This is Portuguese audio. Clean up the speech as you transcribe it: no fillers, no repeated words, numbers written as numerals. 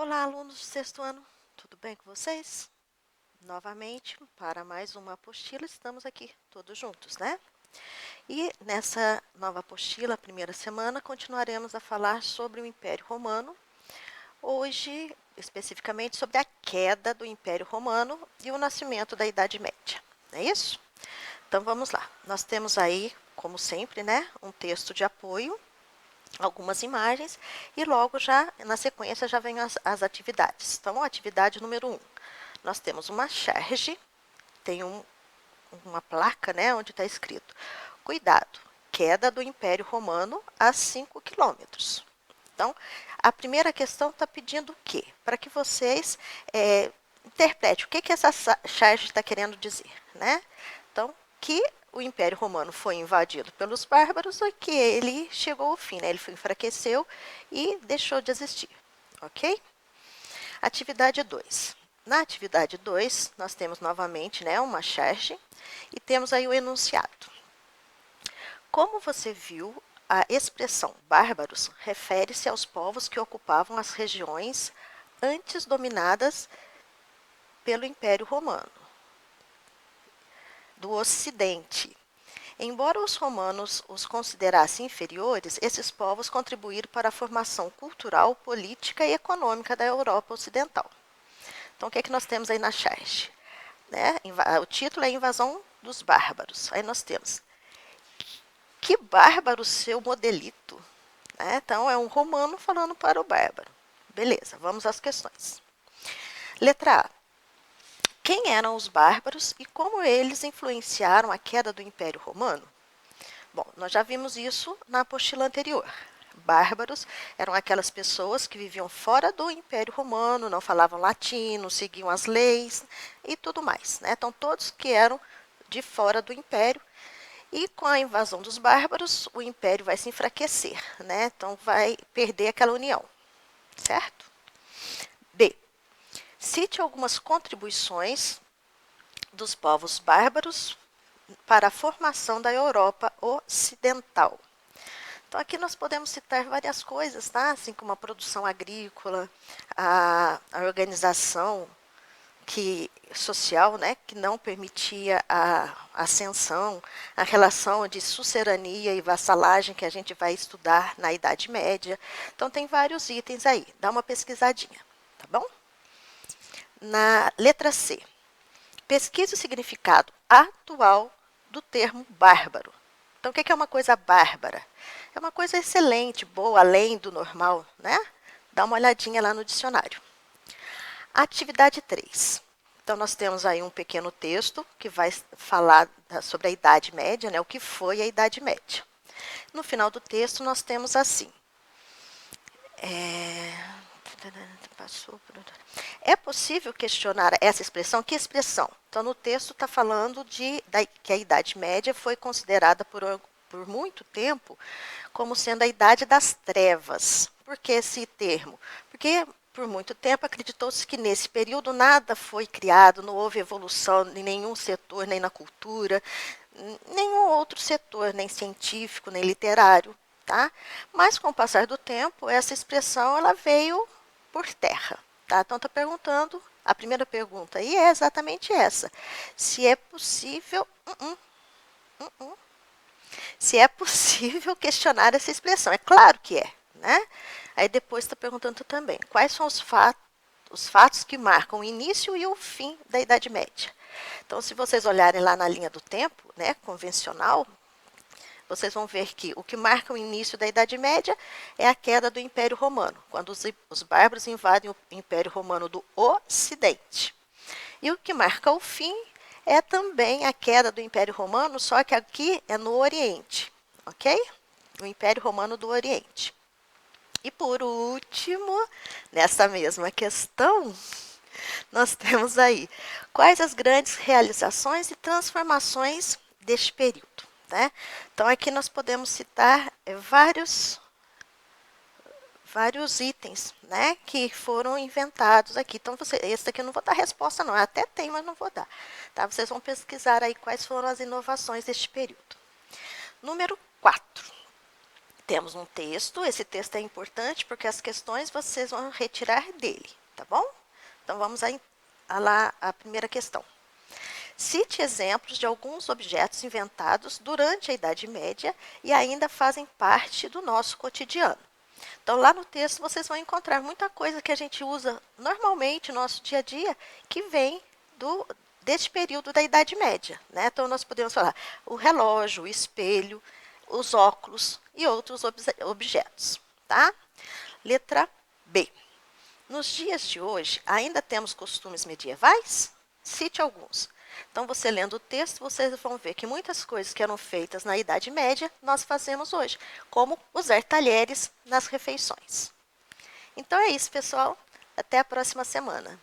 Olá, alunos do sexto ano, tudo bem com vocês? Novamente, para mais uma apostila, estamos aqui todos juntos, né? E nessa nova apostila, primeira semana, continuaremos a falar sobre o Império Romano. Hoje, especificamente, sobre a queda do Império Romano e o nascimento da Idade Média, não é isso? Então vamos lá. Nós temos aí, como sempre, né, um texto de apoio, algumas imagens e logo já na sequência já vem as atividades. Então, a atividade número 1, nós temos uma charge, tem uma placa, né, onde está escrito: cuidado, queda do Império Romano a 5 quilômetros. Então, a primeira questão está pedindo o quê? Para que vocês interpretem o que essa charge está querendo dizer, né? Então, que o Império Romano foi invadido pelos bárbaros e que ele chegou ao fim, né? Ele enfraqueceu e deixou de existir, ok? Atividade 2. Na atividade 2, nós temos novamente, né, uma charge e temos aí o enunciado. Como você viu, a expressão bárbaros refere-se aos povos que ocupavam as regiões antes dominadas pelo Império Romano, do Ocidente. Embora os romanos os considerassem inferiores, esses povos contribuíram para a formação cultural, política e econômica da Europa Ocidental. Então, o que é que nós temos aí na charge? Né? O título é Invasão dos Bárbaros. Aí nós temos: que bárbaro seu modelito. Né? Então, é um romano falando para o bárbaro. Beleza, vamos às questões. Letra A. Quem eram os bárbaros e como eles influenciaram a queda do Império Romano? Bom, nós já vimos isso na apostila anterior. Bárbaros eram aquelas pessoas que viviam fora do Império Romano, não falavam latino, seguiam as leis e tudo mais, né? Então, todos que eram de fora do Império. E com a invasão dos bárbaros, o Império vai se enfraquecer, né? Então, vai perder aquela união, certo? B. Cite algumas contribuições dos povos bárbaros para a formação da Europa Ocidental. Então, aqui nós podemos citar várias coisas, tá? Assim como a produção agrícola, a organização social, né, que não permitia a ascensão, a relação de sucerania e vassalagem que a gente vai estudar na Idade Média. Então, tem vários itens aí. Dá uma pesquisadinha, tá bom? Na letra C, pesquise o significado atual do termo bárbaro. Então, o que é uma coisa bárbara? É uma coisa excelente, boa, além do normal, né? Dá uma olhadinha lá no dicionário. Atividade 3. Então, nós temos aí um pequeno texto que vai falar sobre a Idade Média, né? O que foi a Idade Média. No final do texto, nós temos assim. É possível questionar essa expressão? Que expressão? Então, no texto está falando que a Idade Média foi considerada por muito tempo como sendo a Idade das Trevas. Por que esse termo? Porque por muito tempo acreditou-se que nesse período nada foi criado, não houve evolução em nenhum setor, nem na cultura, nenhum outro setor, nem científico, nem literário. Tá? Mas com o passar do tempo, essa expressão ela veio por terra. Tá? Então, está perguntando, a primeira pergunta aí é exatamente essa: se é possível. Se é possível questionar essa expressão. É claro que é. Né? Aí depois está perguntando também: quais são os fatos que marcam o início e o fim da Idade Média? Então, se vocês olharem lá na linha do tempo, né, convencional, vocês vão ver que o que marca o início da Idade Média é a queda do Império Romano, quando os bárbaros invadem o Império Romano do Ocidente. E o que marca o fim é também a queda do Império Romano, só que aqui é no Oriente, ok? O Império Romano do Oriente. E por último, nessa mesma questão, nós temos aí quais as grandes realizações e transformações deste período. Né? Então, aqui nós podemos citar vários itens, né, que foram inventados aqui. Então, esse daqui eu não vou dar resposta, não. Eu até tem, mas não vou dar. Tá? Vocês vão pesquisar aí quais foram as inovações deste período. Número 4. temos um texto, esse texto é importante porque as questões vocês vão retirar dele, tá bom? Então, vamos lá a primeira questão. Cite exemplos de alguns objetos inventados durante a Idade Média e ainda fazem parte do nosso cotidiano. Então, lá no texto, vocês vão encontrar muita coisa que a gente usa normalmente no nosso dia a dia, que vem deste período da Idade Média, né? Então, nós podemos falar o relógio, o espelho, os óculos e outros objetos, tá? Letra B. Nos dias de hoje, ainda temos costumes medievais? Cite alguns. Então, você lendo o texto, vocês vão ver que muitas coisas que eram feitas na Idade Média, nós fazemos hoje, como usar talheres nas refeições. Então é isso, pessoal. Até a próxima semana.